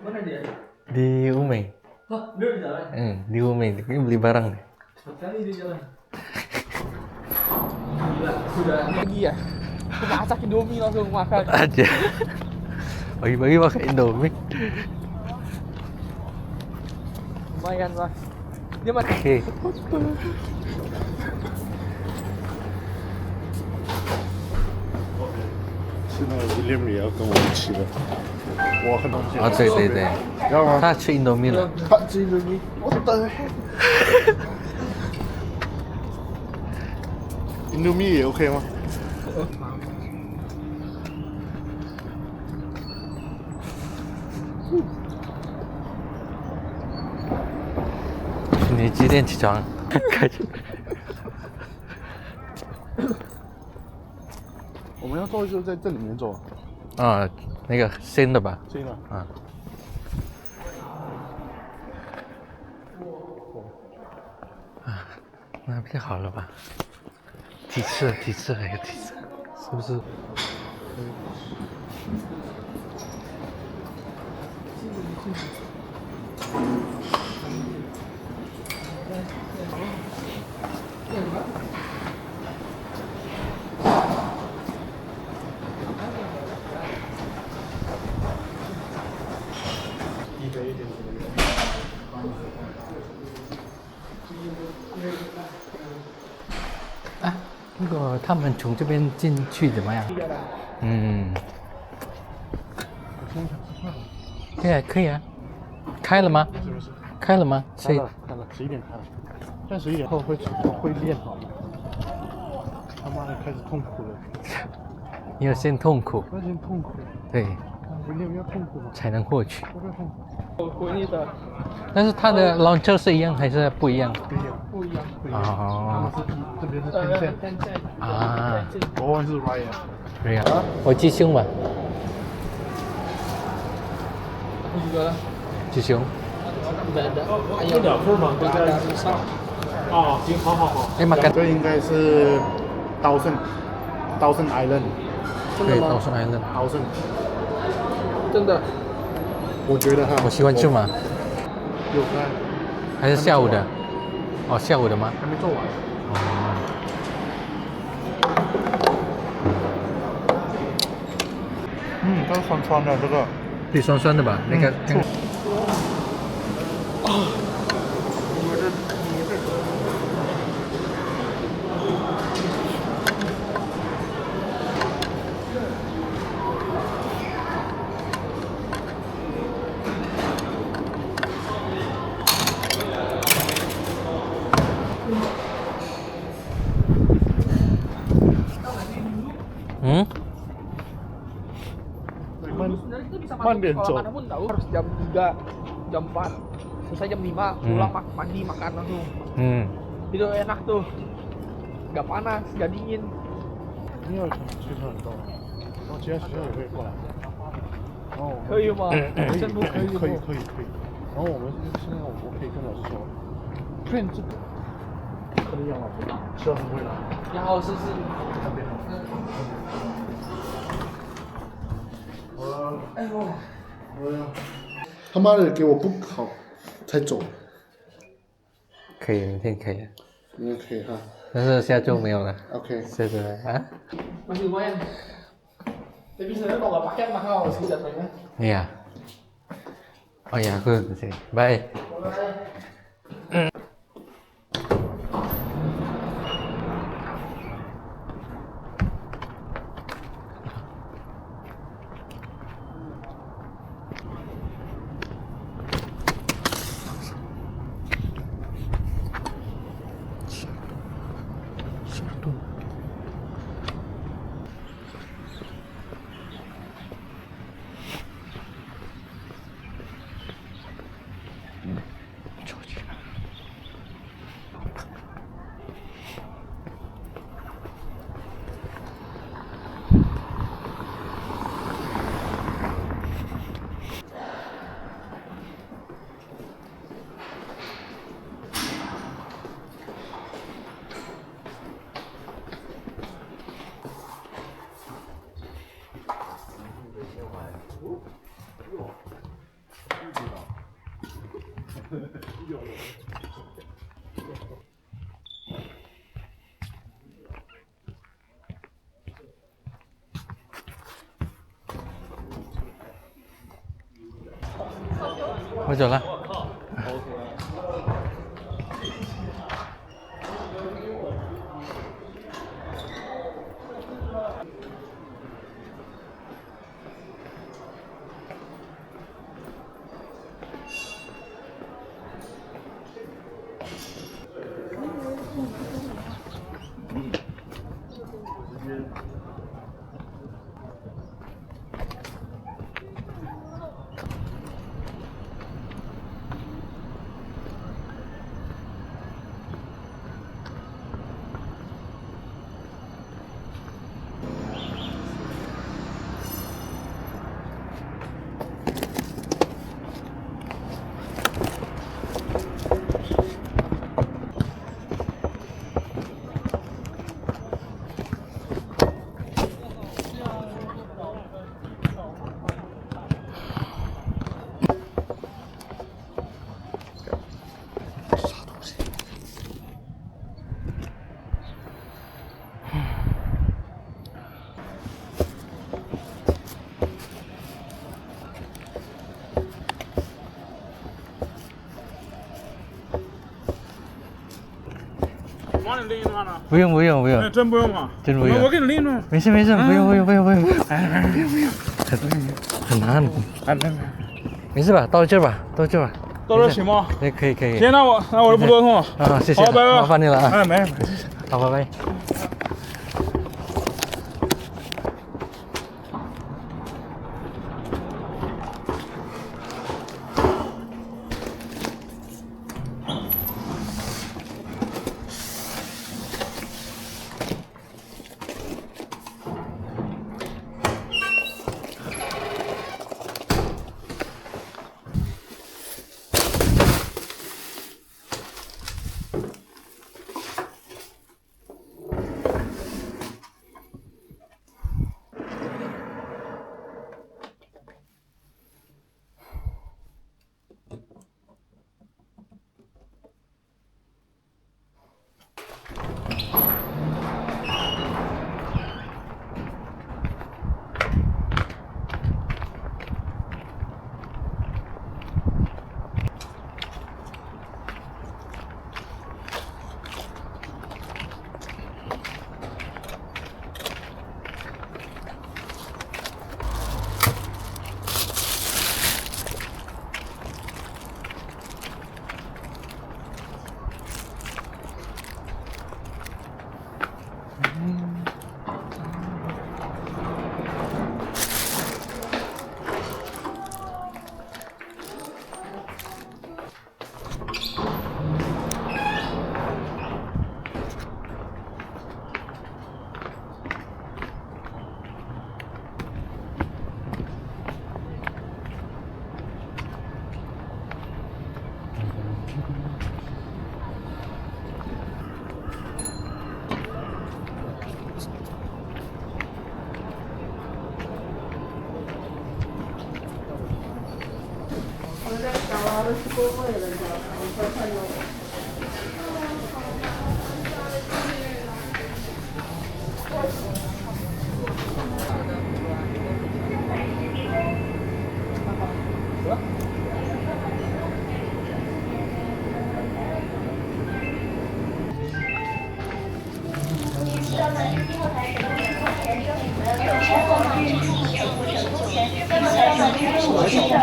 Mana dia? Di Umeng. Hah, dia di jalan? Di Umeng. Ini beli barang deh. Cepat kali di jalan. Gila, sudah pagi ya. Aku masak Indomie langsung makan. Aja. Pagi-pagi makan Indomie. Lumayan lah. Dia mati. Oke. 现在William 也要跟我一起了，我很东西。啊，对对对，要吗？他吃 Indomie 了。他这个你，我的 Indomie 也 OK 吗？你几点起床？开始。我们要做就在这里面做。啊，那个新的吧？这个。啊。啊，那变好了吧？几次还有几次，是不是？啊，如果他们从这边进去怎么样？嗯，可以啊，开了吗？是不是？开了吗？开了，11点开了，但11点后会练好吗？他妈的开始痛苦了。你要先痛苦，要先痛苦。对，William 要痛苦吗？才能获取。不要痛苦。国内的但是它的 launcher 是一样还是不一样？不一样。不一样。哦。这边是天线。啊。国外是 Ryan。对呀。我鸡胸吧。Aku juga lah. 鸡胸。Udah ada. Ayam 2份吗？对对。啊，行，好。哎，makan。这应该是Dawson Island。对，Dawson Island。Dawson。真的。我觉得哈。我喜欢吃嘛。有开。还是下午的？哦，下午的吗？还没做完。哦。它酸酸的这个。对，酸酸的吧？那个。慢点走。 Kalau pun tahu harus jam 3, jam 4, selesai jam 5, pulang mandi makan langsung. Itu enak tuh, nggak panas, nggak dingin. 你有学校很多，然后其他学校也会过来。哦，可以吗？真不可以吗？可以。然后我们现在我可以跟老师说，骗这个，可能杨老师，是很会来。杨老师是。哎呦！他妈的，给我不好才走。可以，明天可以。明天可以哈。但是下周没有了。OK。下周啊？Masih lumayan. Tapi sebenarnya kalau nggak pakai mahal sih jatuhnya. Iya. Oh ya, aku di sini. Bye. 我走了。帮你拎一把呢？不用不用不哎，用，真不用吗？真不用我给你拎着。没事没事，不用不用不用不用，哎，不用不用，很难，哎，没。没事吧？到这儿吧，到这儿吧。到这儿行吗？哎，可以可以。行，那我就不多痛了。啊，谢谢，好，拜拜。麻烦你了啊。哎，没事。好，拜拜。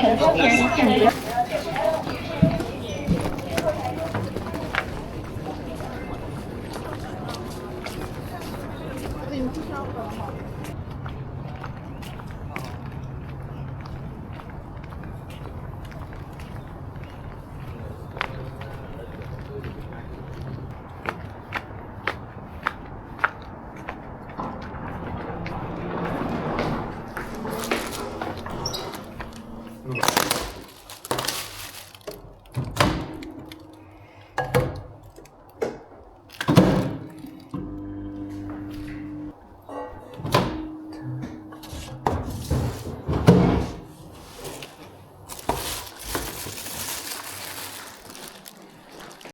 乘车前请不要